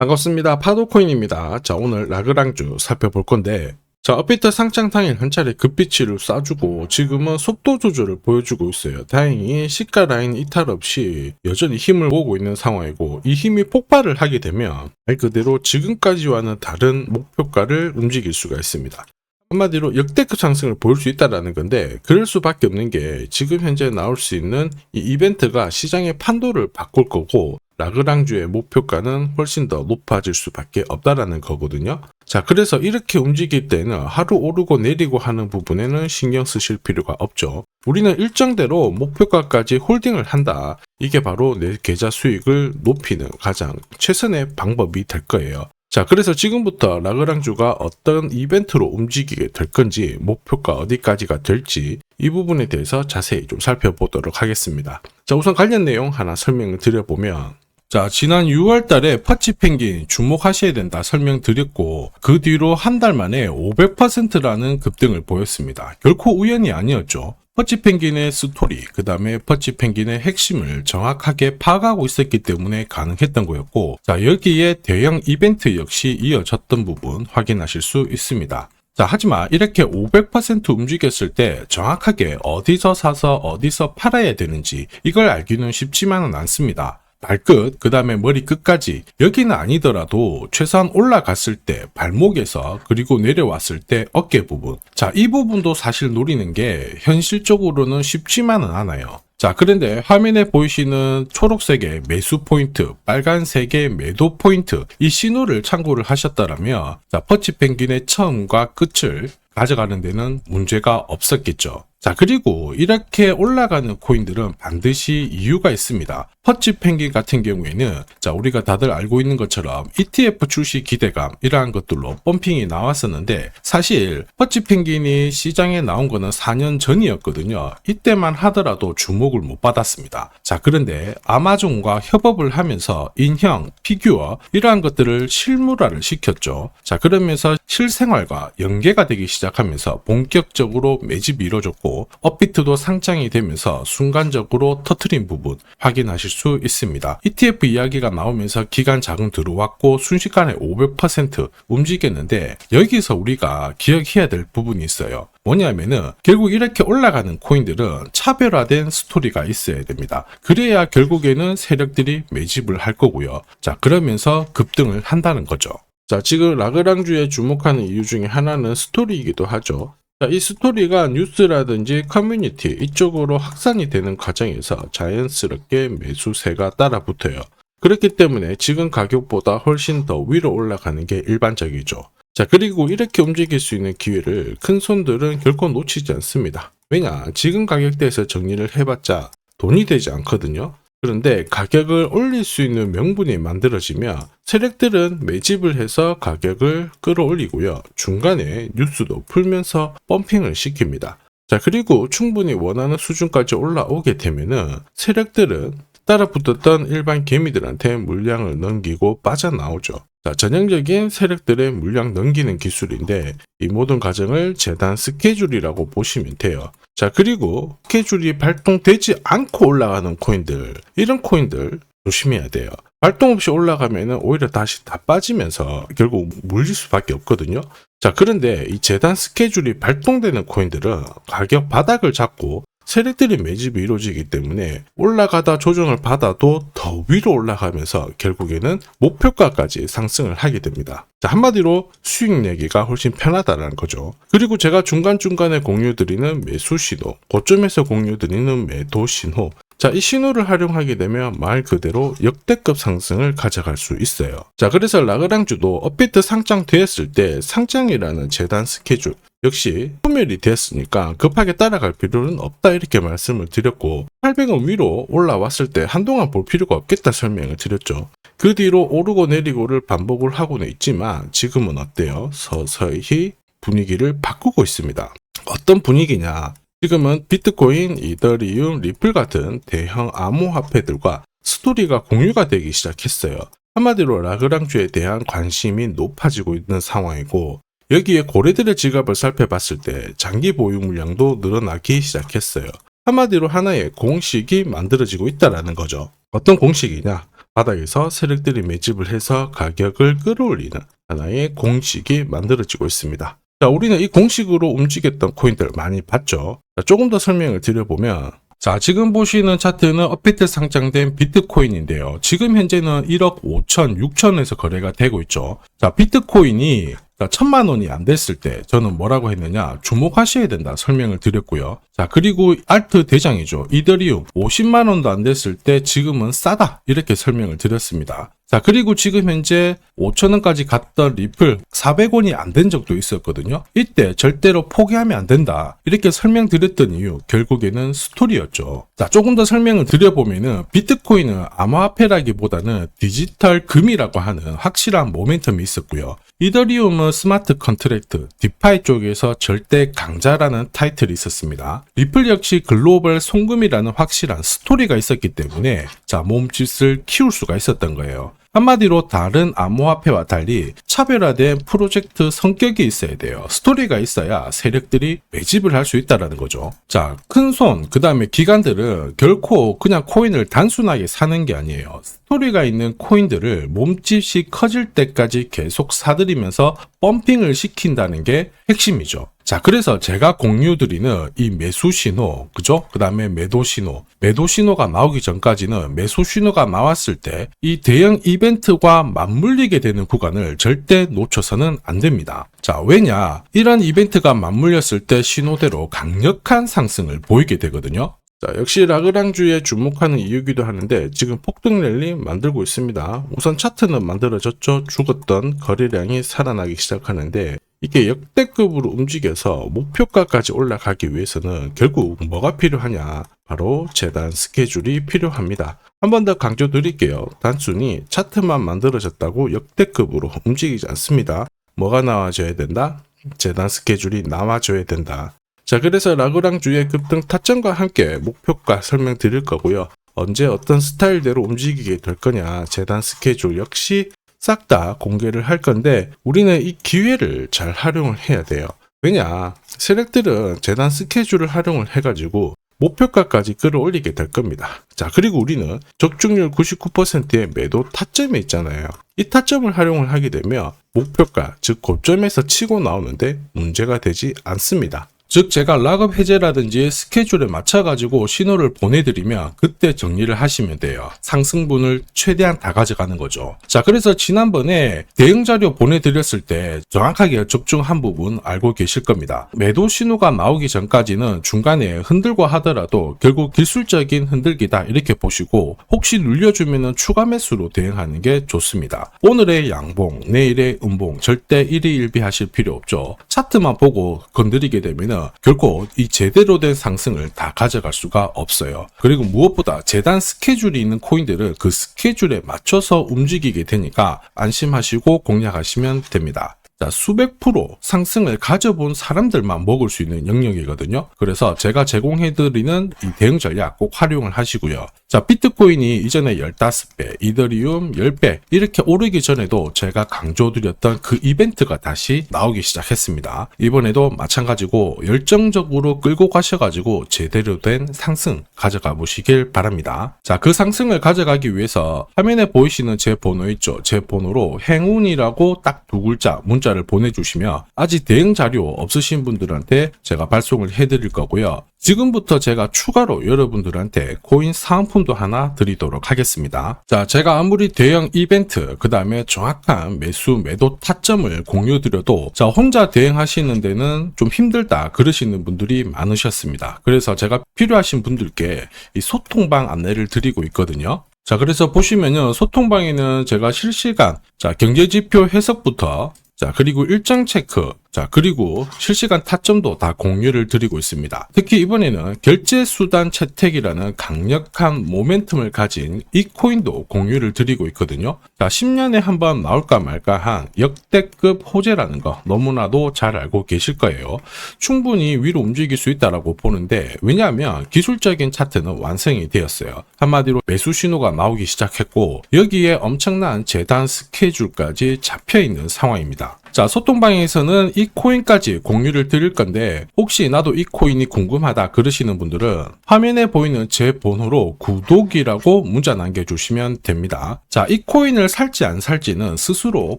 반갑습니다. 파도코인입니다. 자, 오늘 라그랑주 살펴볼 건데, 자, 업비트 상장 당일 한 차례 급비치를 쏴주고 지금은 속도 조절을 보여주고 있어요. 다행히 시가 라인 이탈 없이 여전히 힘을 모으고 있는 상황이고, 이 힘이 폭발을 하게 되면 말 그대로 지금까지와는 다른 목표가를 움직일 수가 있습니다. 한마디로 역대급 상승을 보일 수 있다는 건데, 그럴 수밖에 없는 게 지금 현재 나올 수 있는 이 이벤트가 시장의 판도를 바꿀 거고, 라그랑주의 목표가는 훨씬 더 높아질 수밖에 없다라는 거거든요. 자, 그래서 이렇게 움직일 때는 하루 오르고 내리고 하는 부분에는 신경 쓰실 필요가 없죠. 우리는 일정대로 목표가까지 홀딩을 한다. 이게 바로 내 계좌 수익을 높이는 가장 최선의 방법이 될 거예요. 자, 그래서 지금부터 라그랑주가 어떤 이벤트로 움직이게 될 건지, 목표가 어디까지가 될지 이 부분에 대해서 자세히 좀 살펴보도록 하겠습니다. 자, 우선 관련 내용 하나 설명을 드려보면, 자, 지난 6월 달에 퍼치펭귄 주목하셔야 된다 설명드렸고, 그 뒤로 한 달 만에 500%라는 급등을 보였습니다. 결코 우연이 아니었죠. 퍼치펭귄의 스토리, 그 다음에 퍼치펭귄의 핵심을 정확하게 파악하고 있었기 때문에 가능했던 거였고, 자, 여기에 대형 이벤트 역시 이어졌던 부분 확인하실 수 있습니다. 자, 하지만 이렇게 500% 움직였을 때 정확하게 어디서 사서 어디서 팔아야 되는지 이걸 알기는 쉽지만은 않습니다. 발끝, 그 다음에 머리 끝까지, 여기는 아니더라도 최소한 올라갔을 때 발목에서, 그리고 내려왔을 때 어깨 부분, 자, 이 부분도 사실 노리는 게 현실적으로는 쉽지만은 않아요. 자, 그런데 화면에 보이시는 초록색의 매수 포인트, 빨간색의 매도 포인트, 이 신호를 참고를 하셨다면, 자, 퍼치펭귄의 처음과 끝을 가져가는 데는 문제가 없었겠죠. 자, 그리고 이렇게 올라가는 코인들은 반드시 이유가 있습니다. 퍼치펭귄 같은 경우에는, 자, 우리가 다들 알고 있는 것처럼 ETF 출시 기대감, 이러한 것들로 펌핑이 나왔었는데, 사실 퍼치펭귄이 시장에 나온 거는 4년 전이었거든요. 이때만 하더라도 주목을 못 받았습니다. 자, 그런데 아마존과 협업을 하면서 인형, 피규어 이러한 것들을 실물화를 시켰죠. 자, 그러면서 실생활과 연계가 되기 시작하면서 본격적으로 매집이 이루어졌고, 업비트도 상장이 되면서 순간적으로 터트린 부분 확인하실 수 있습니다. ETF 이야기가 나오면서 기간 자금 들어왔고 순식간에 500% 움직였는데, 여기서 우리가 기억해야 될 부분이 있어요. 뭐냐면은 결국 이렇게 올라가는 코인들은 차별화된 스토리가 있어야 됩니다. 그래야 결국에는 세력들이 매집을 할 거고요. 자, 그러면서 급등을 한다는 거죠. 자, 지금 라그랑주에 주목하는 이유 중에 하나는 스토리이기도 하죠. 자, 이 스토리가 뉴스라든지 커뮤니티 이쪽으로 확산이 되는 과정에서 자연스럽게 매수세가 따라 붙어요. 그렇기 때문에 지금 가격보다 훨씬 더 위로 올라가는 게 일반적이죠. 자, 그리고 이렇게 움직일 수 있는 기회를 큰 손들은 결코 놓치지 않습니다. 왜냐? 지금 가격대에서 정리를 해봤자 돈이 되지 않거든요. 그런데 가격을 올릴 수 있는 명분이 만들어지면 세력들은 매집을 해서 가격을 끌어올리고요. 중간에 뉴스도 풀면서 펌핑을 시킵니다. 자, 그리고 충분히 원하는 수준까지 올라오게 되면은 세력들은 따라붙었던 일반 개미들한테 물량을 넘기고 빠져나오죠. 자, 전형적인 세력들의 물량 넘기는 기술인데, 이 모든 과정을 재단 스케줄이라고 보시면 돼요. 자, 그리고 스케줄이 발동되지 않고 올라가는 코인들, 이런 코인들 조심해야 돼요. 발동 없이 올라가면 오히려 다시 다 빠지면서 결국 물릴 수밖에 없거든요. 자, 그런데 이 재단 스케줄이 발동되는 코인들은 가격 바닥을 잡고 세력들이 매집이 이루어지기 때문에 올라가다 조정을 받아도 더 위로 올라가면서 결국에는 목표가까지 상승을 하게 됩니다. 자, 한마디로 수익 내기가 훨씬 편하다는 거죠. 그리고 제가 중간중간에 공유드리는 매수 신호, 고점에서 공유드리는 매도 신호, 자, 이 신호를 활용하게 되면 말 그대로 역대급 상승을 가져갈 수 있어요. 자, 그래서 라그랑주도 업비트 상장되었을 때 상장이라는 재단 스케줄 역시 소멸이 됐으니까 급하게 따라갈 필요는 없다, 이렇게 말씀을 드렸고, 800원 위로 올라왔을 때 한동안 볼 필요가 없겠다 설명을 드렸죠. 그 뒤로 오르고 내리고를 반복을 하고는 있지만 지금은 어때요? 서서히 분위기를 바꾸고 있습니다. 어떤 분위기냐? 지금은 비트코인, 이더리움, 리플 같은 대형 암호화폐들과 스토리가 공유가 되기 시작했어요. 한마디로 라그랑주에 대한 관심이 높아지고 있는 상황이고, 여기에 고래들의 지갑을 살펴봤을 때 장기 보유 물량도 늘어나기 시작했어요. 한마디로 하나의 공식이 만들어지고 있다는 거죠. 어떤 공식이냐? 바닥에서 세력들이 매집을 해서 가격을 끌어올리는 하나의 공식이 만들어지고 있습니다. 자, 우리는 이 공식으로 움직였던 코인들 많이 봤죠. 자, 조금 더 설명을 드려보면, 자, 지금 보시는 차트는 업비트 상장된 비트코인인데요. 지금 현재는 1억 5천, 6천에서 거래가 되고 있죠. 자, 비트코인이 1,000만 원이 안 됐을 때 저는 뭐라고 했느냐, 주목하셔야 된다 설명을 드렸고요. 자, 그리고 알트 대장이죠. 이더리움 50만 원도 안 됐을 때 지금은 싸다 이렇게 설명을 드렸습니다. 자, 그리고 지금 현재 5,000원까지 갔던 리플 400원이 안 된 적도 있었거든요. 이때 절대로 포기하면 안 된다 이렇게 설명드렸던 이유, 결국에는 스토리였죠. 자, 조금 더 설명을 드려보면은 비트코인은 암호화폐라기보다는 디지털 금이라고 하는 확실한 모멘텀이 있었고요. 이더리움은 스마트 컨트랙트, 디파이 쪽에서 절대 강자라는 타이틀이 있었습니다. 리플 역시 글로벌 송금이라는 확실한 스토리가 있었기 때문에 자, 몸짓을 키울 수가 있었던 거예요. 한마디로 다른 암호화폐와 달리 차별화된 프로젝트 성격이 있어야 돼요. 스토리가 있어야 세력들이 매집을 할 수 있다는 거죠. 자, 큰손, 그 다음에 기관들은 결코 그냥 코인을 단순하게 사는 게 아니에요. 스토리가 있는 코인들을 몸집이 커질 때까지 계속 사들이면서 펌핑을 시킨다는 게 핵심이죠. 자, 그래서 제가 공유드리는 이 매수 신호, 그죠? 그 다음에 매도 신호가 나오기 전까지는 매수 신호가 나왔을 때 이 대형 이벤트와 맞물리게 되는 구간을 절대 놓쳐서는 안 됩니다. 자, 왜냐? 이런 이벤트가 맞물렸을 때 신호대로 강력한 상승을 보이게 되거든요. 자, 역시 라그랑주에 주목하는 이유기도 하는데 지금 폭등 랠리 만들고 있습니다. 우선 차트는 만들어졌죠. 죽었던 거래량이 살아나기 시작하는데 이게 역대급으로 움직여서 목표가까지 올라가기 위해서는 결국 뭐가 필요하냐? 바로 재단 스케줄이 필요합니다. 한 번 더 강조드릴게요. 단순히 차트만 만들어졌다고 역대급으로 움직이지 않습니다. 뭐가 나와줘야 된다? 재단 스케줄이 나와줘야 된다. 자, 그래서 라그랑주의 급등 타점과 함께 목표가 설명드릴 거고요. 언제 어떤 스타일대로 움직이게 될 거냐, 재단 스케줄 역시 싹 다 공개를 할 건데 우리는 이 기회를 잘 활용을 해야 돼요. 왜냐, 세력들은 재단 스케줄을 활용을 해가지고 목표가까지 끌어올리게 될 겁니다. 자, 그리고 우리는 적중률 99%의 매도 타점에 있잖아요. 이 타점을 활용을 하게 되면 목표가, 즉 고점에서 치고 나오는데 문제가 되지 않습니다. 즉 제가 락업 해제라든지 스케줄에 맞춰가지고 신호를 보내드리면 그때 정리를 하시면 돼요. 상승분을 최대한 다 가져가는 거죠. 자, 그래서 지난번에 대응 자료 보내드렸을 때 정확하게 적중한 부분 알고 계실 겁니다. 매도 신호가 나오기 전까지는 중간에 흔들고 하더라도 결국 기술적인 흔들기다 이렇게 보시고 혹시 눌려주면 추가 매수로 대응하는 게 좋습니다. 오늘의 양봉, 내일의 음봉 절대 일희일비하실 필요 없죠. 차트만 보고 건드리게 되면 결코 이 제대로 된 상승을 다 가져갈 수가 없어요. 그리고 무엇보다 재단 스케줄이 있는 코인들은 그 스케줄에 맞춰서 움직이게 되니까 안심하시고 공략하시면 됩니다. 자, 수백 프로 상승을 가져본 사람들만 먹을 수 있는 영역이거든요. 그래서 제가 제공해드리는 이 대응 전략 꼭 활용을 하시고요. 자, 비트코인이 이전에 15배, 이더리움 10배 이렇게 오르기 전에도 제가 강조드렸던 그 이벤트가 다시 나오기 시작했습니다. 이번에도 마찬가지고 열정적으로 끌고 가셔가지고 제대로 된 상승 가져가 보시길 바랍니다. 자, 그 상승을 가져가기 위해서 화면에 보이시는 제 번호 있죠. 제 번호로 행운이라고 딱 두 글자 문자를 보내주시면 아직 대응 자료 없으신 분들한테 제가 발송을 해드릴 거고요. 지금부터 제가 추가로 여러분들한테 코인 사은품도 하나 드리도록 하겠습니다. 자, 제가 아무리 대형 이벤트, 그 다음에 정확한 매수, 매도 타점을 공유드려도 자, 혼자 대응하시는 데는 좀 힘들다 그러시는 분들이 많으셨습니다. 그래서 제가 필요하신 분들께 이 소통방 안내를 드리고 있거든요. 자, 그래서 보시면요, 소통방에는 제가 실시간 경제지표 해석부터 그리고 일정 체크, 그리고 실시간 타점도 다 공유를 드리고 있습니다. 특히 이번에는 결제수단 채택이라는 강력한 모멘텀을 가진 이 코인도 공유를 드리고 있거든요. 10년에 한번 나올까 말까 한 역대급 호재라는 거 너무나도 잘 알고 계실 거예요. 충분히 위로 움직일 수 있다고 보는데, 왜냐하면 기술적인 차트는 완성이 되었어요. 한마디로 매수 신호가 나오기 시작했고 여기에 엄청난 재단 스케줄까지 잡혀있는 상황입니다. 자, 소통방에서는 이 코인까지 공유를 드릴 건데 혹시 나도 이 코인이 궁금하다 그러시는 분들은 화면에 보이는 제 번호로 구독이라고 문자 남겨주시면 됩니다. 자, 이 코인을 살지 안 살지는 스스로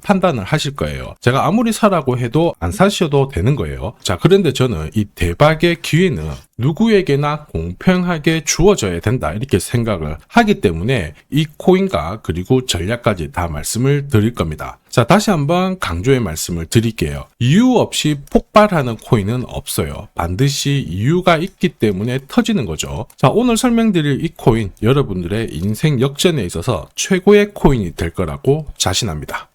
판단을 하실 거예요. 제가 아무리 사라고 해도 안 사셔도 되는 거예요. 자, 그런데 저는 이 대박의 기회는 누구에게나 공평하게 주어져야 된다 이렇게 생각을 하기 때문에 이 코인과 그리고 전략까지 다 말씀을 드릴 겁니다. 자, 다시 한번 강조의 말씀을 드릴게요. 이유 없이 폭발하는 코인은 없어요. 반드시 이유가 있기 때문에 터지는 거죠. 자, 오늘 설명드릴 이 코인 여러분들의 인생 역전에 있어서 최고의 코인이 될 거라고 자신합니다.